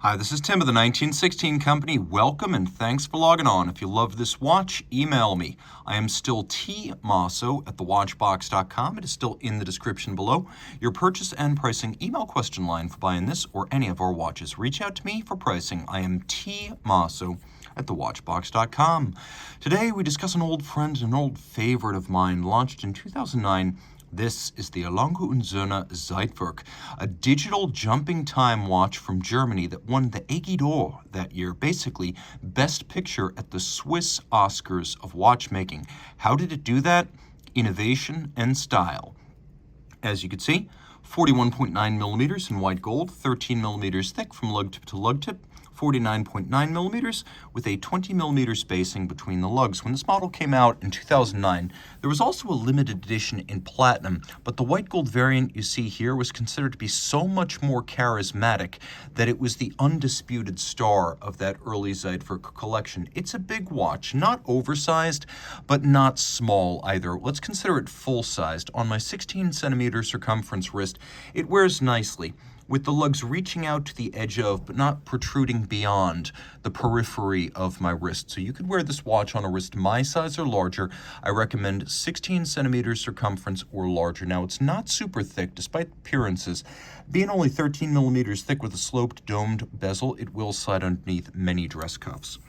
Hi, this is Tim of the 1916 Company. Welcome and thanks for logging on. If you love this watch, email me. I am still Team Mosso at thewatchbox.com. It is still in the description below. Your purchase and pricing email question line for buying this or any of our watches. Reach out to me for pricing. I am Team Mosso at thewatchbox.com. Today we discuss an old friend, an old favorite of mine, launched in 2009. This is the Lange Söhne Zeitwerk, a digital jumping time watch from Germany that won the alligator that year, basically best picture at the Swiss Oscars of watchmaking. How did it do that? Innovation and style. As you can see, 41.9 millimeters in white gold, 13 millimeters thick from lug tip to lug tip, 49.9 millimeters with a 20 millimeter spacing between the lugs. When this model came out in 2009, there was also a limited edition in platinum, but the white gold variant you see here was considered to be so much more charismatic that it was the undisputed star of that early Zeitwerk collection. It's a big watch, not oversized, but not small either. Let's consider it full-sized. On my 16 centimeter circumference wrist, it wears nicely, with the lugs reaching out to the edge of, but not protruding beyond the periphery of my wrist. So you could wear this watch on a wrist my size or larger. I recommend 16 centimeters circumference or larger. Now, it's not super thick, despite appearances. Being only 13 millimeters thick with a sloped domed bezel, it will slide underneath many dress cuffs.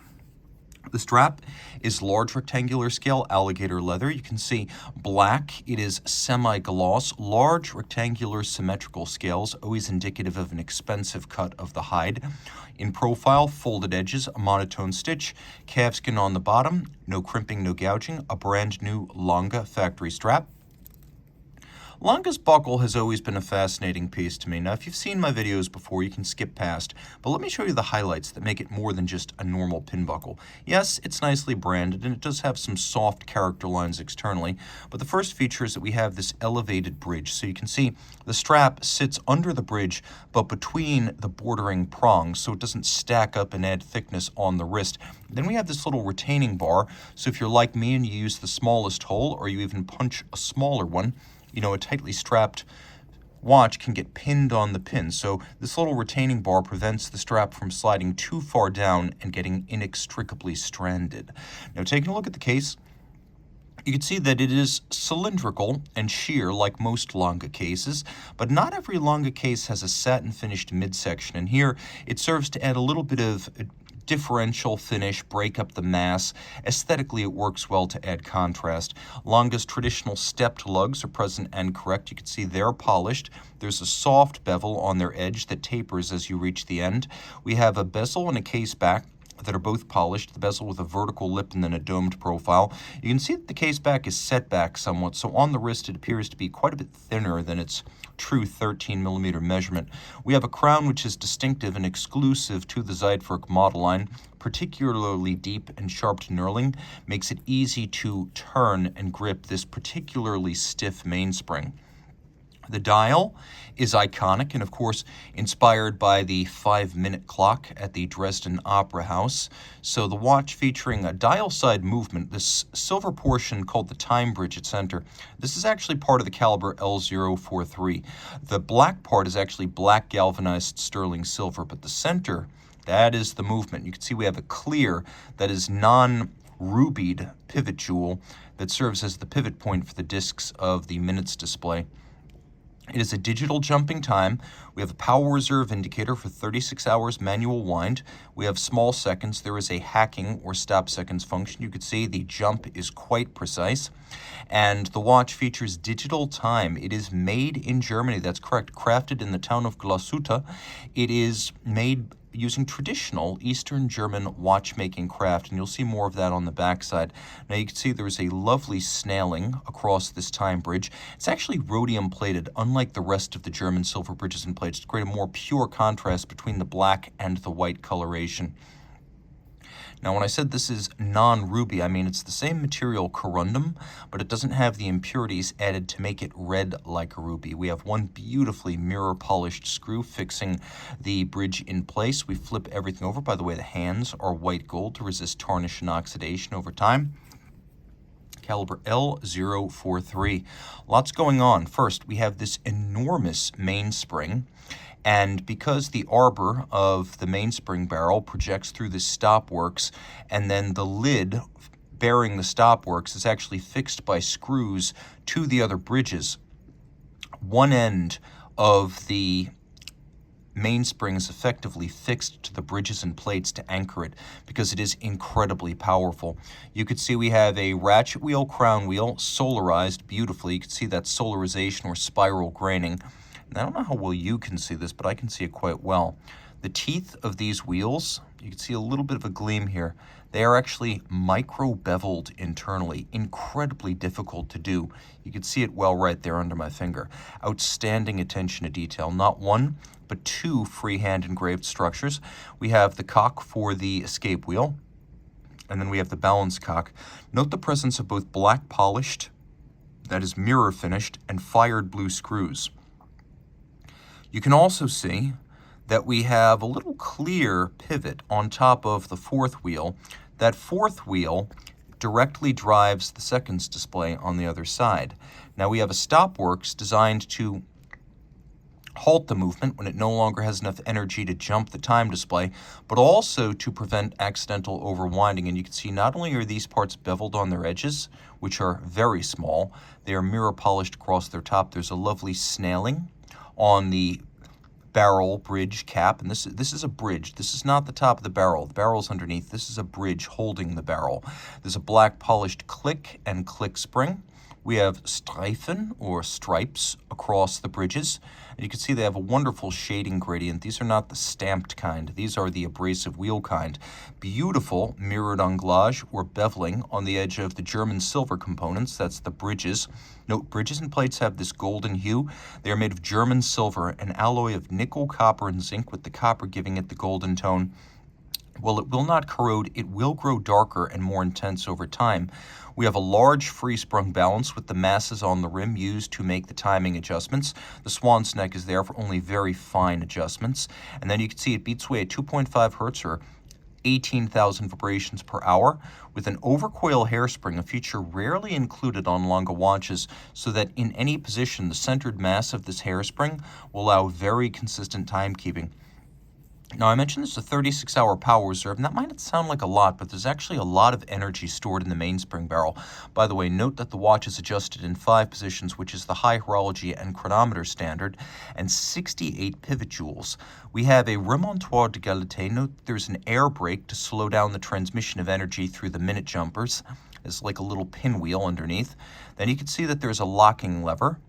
The strap is large rectangular scale alligator leather. You can see black. It is semi-gloss, large rectangular symmetrical scales, always indicative of an expensive cut of the hide. In profile, folded edges, a monotone stitch, calfskin on the bottom, no crimping, no gouging, a brand new Lange factory strap. Lange's buckle has always been a fascinating piece to me. Now, if you've seen my videos before, you can skip past, but let me show you the highlights that make it more than just a normal pin buckle. Yes, it's nicely branded, and it does have some soft character lines externally, but the first feature is that we have this elevated bridge. So you can see the strap sits under the bridge, but between the bordering prongs, so it doesn't stack up and add thickness on the wrist. Then we have this little retaining bar, so if you're like me and you use the smallest hole, or you even punch a smaller one, a tightly strapped watch can get pinned on the pin. So this little retaining bar prevents the strap from sliding too far down and getting inextricably stranded. Now, taking a look at the case, you can see that it is cylindrical and sheer like most Lange cases, but not every Lange case has a satin finished midsection. And here it serves to add a little bit of differential finish, break up the mass. Aesthetically, it works well to add contrast. Lange's traditional stepped lugs are present and correct. You can see they're polished. There's a soft bevel on their edge that tapers as you reach the end. We have a bezel and a case back that are both polished, the bezel with a vertical lip and then a domed profile. You can see that the case back is set back somewhat, so on the wrist it appears to be quite a bit thinner than its true 13 millimeter measurement. We have a crown which is distinctive and exclusive to the Zeitwerk model line. Particularly deep and sharp knurling makes it easy to turn and grip this particularly stiff mainspring. The dial is iconic and, of course, inspired by the 5-minute clock at the Dresden Opera House. So the watch featuring a dial side movement, this silver portion called the time bridge at center, this is actually part of the caliber L043. The black part is actually black galvanized sterling silver, but the center, that is the movement. You can see we have a clear, that is non-rubied pivot jewel that serves as the pivot point for the discs of the minutes display. It is a digital jumping time. We have a power reserve indicator for 36 hours manual wind. We have small seconds. There is a hacking or stop seconds function. You can see the jump is quite precise. And the watch features digital time. It is made in Germany. That's correct. Crafted in the town of Glashütte. It is made using traditional Eastern German watchmaking craft, and you'll see more of that on the backside. Now you can see there's a lovely snailing across this time bridge. It's actually rhodium plated, unlike the rest of the German silver bridges and plates, to create a more pure contrast between the black and the white coloration. Now, when I said this is non-ruby, I mean it's the same material, corundum, but it doesn't have the impurities added to make it red like a ruby. We have one beautifully mirror-polished screw fixing the bridge in place. We flip everything over. By the way, the hands are white gold to resist tarnish and oxidation over time. Caliber L043. Lots going on. First, we have this enormous mainspring. And because the arbor of the mainspring barrel projects through the stopworks, and then the lid bearing the stopworks is actually fixed by screws to the other bridges, one end of the mainspring is effectively fixed to the bridges and plates to anchor it because it is incredibly powerful. You could see we have a ratchet wheel, crown wheel, solarized beautifully. You can see that solarization or spiral graining. And I don't know how well you can see this, but I can see it quite well. The teeth of these wheels, you can see a little bit of a gleam here. They are actually micro-beveled internally, incredibly difficult to do. You can see it well right there under my finger. Outstanding attention to detail. Not one, but two freehand engraved structures. We have the cock for the escape wheel, and then we have the balance cock. Note the presence of both black polished, that is mirror finished, and fired blue screws. You can also see that we have a little clear pivot on top of the fourth wheel. That fourth wheel directly drives the seconds display on the other side. Now we have a stopworks designed to halt the movement when it no longer has enough energy to jump the time display, but also to prevent accidental overwinding. And you can see not only are these parts beveled on their edges, which are very small, they are mirror polished across their top. There's a lovely snailing on the barrel bridge cap, and this is a bridge. This is not the top of the barrel. The barrel's underneath. This is a bridge holding the barrel. There's a black polished click and click spring. We have streifen or stripes across the bridges. And you can see they have a wonderful shading gradient. These are not the stamped kind. These are the abrasive wheel kind. Beautiful mirrored anglage or beveling on the edge of the German silver components. That's the bridges. Note, bridges and plates have this golden hue. They are made of German silver, an alloy of nickel, copper, and zinc, with the copper giving it the golden tone. Well, it will not corrode. It will grow darker and more intense over time. We have a large free-sprung balance with the masses on the rim used to make the timing adjustments. The swan's neck is there for only very fine adjustments. And then you can see it beats away at 2.5 hertz or 18,000 vibrations per hour with an overcoil hairspring, a feature rarely included on Lange watches, so that in any position, the centered mass of this hairspring will allow very consistent timekeeping. Now, I mentioned there's a 36-hour power reserve, and that might not sound like a lot, but there's actually a lot of energy stored in the mainspring barrel. By the way, note that the watch is adjusted in 5 positions, which is the high horology and chronometer standard, and 68 pivot joules. We have a Remontoire d'égalité. Note that there's an air brake to slow down the transmission of energy through the minute jumpers. It's like a little pinwheel underneath. Then you can see that there's a locking lever,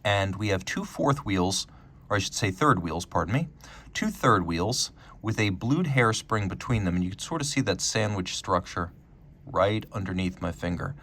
and we have 2 fourth wheels, or I should say third wheels, pardon me, 2 third wheels with a blued hairspring between them, and you can sort of see that sandwich structure right underneath my finger.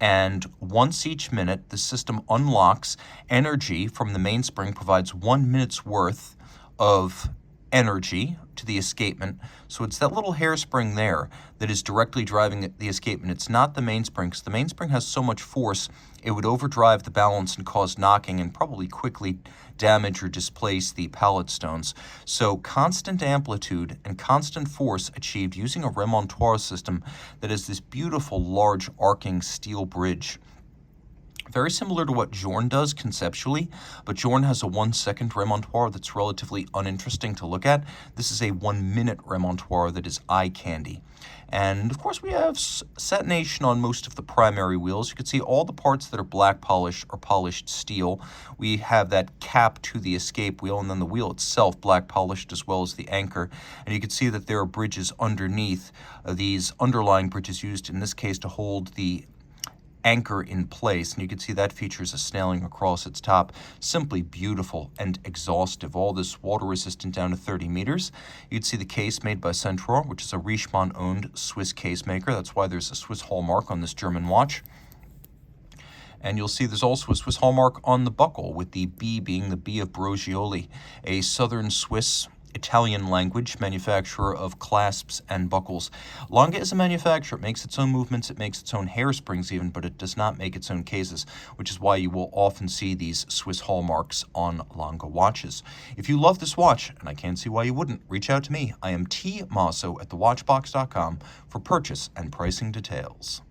And once each minute, the system unlocks energy from the mainspring, provides 1 minute's worth of energy to the escapement. So it's that little hairspring there that is directly driving the escapement. It's not the mainspring, because the mainspring has so much force, it would overdrive the balance and cause knocking and probably quickly damage or displace the pallet stones. So constant amplitude and constant force achieved using a Remontoire system that is this beautiful, large, arcing steel bridge. Very similar to what Journe does conceptually, but Journe has a 1-second Remontoire that's relatively uninteresting to look at. This is a 1-minute Remontoire that is eye candy. And of course we have satination on most of the primary wheels. You can see all the parts that are black polished are polished steel. We have that cap to the escape wheel, and then the wheel itself black polished as well as the anchor. And you can see that there are bridges underneath, these underlying bridges used in this case to hold the anchor in place, and you can see that features a snailing across its top. Simply beautiful and exhaustive. All this water resistant down to 30 meters. You can see the case made by Centror, which is a Richemont-owned Swiss case maker. That's why there's a Swiss hallmark on this German watch. And you'll see there's also a Swiss hallmark on the buckle, with the B being the B of Brogioli, a southern Swiss Italian language manufacturer of clasps and buckles. Lange is a manufacturer. It makes its own movements, it makes its own hairsprings even, but it does not make its own cases, which is why you will often see these Swiss hallmarks on Lange watches. If you love this watch, and I can't see why you wouldn't, reach out to me. I am T. Mosso at thewatchbox.com for purchase and pricing details.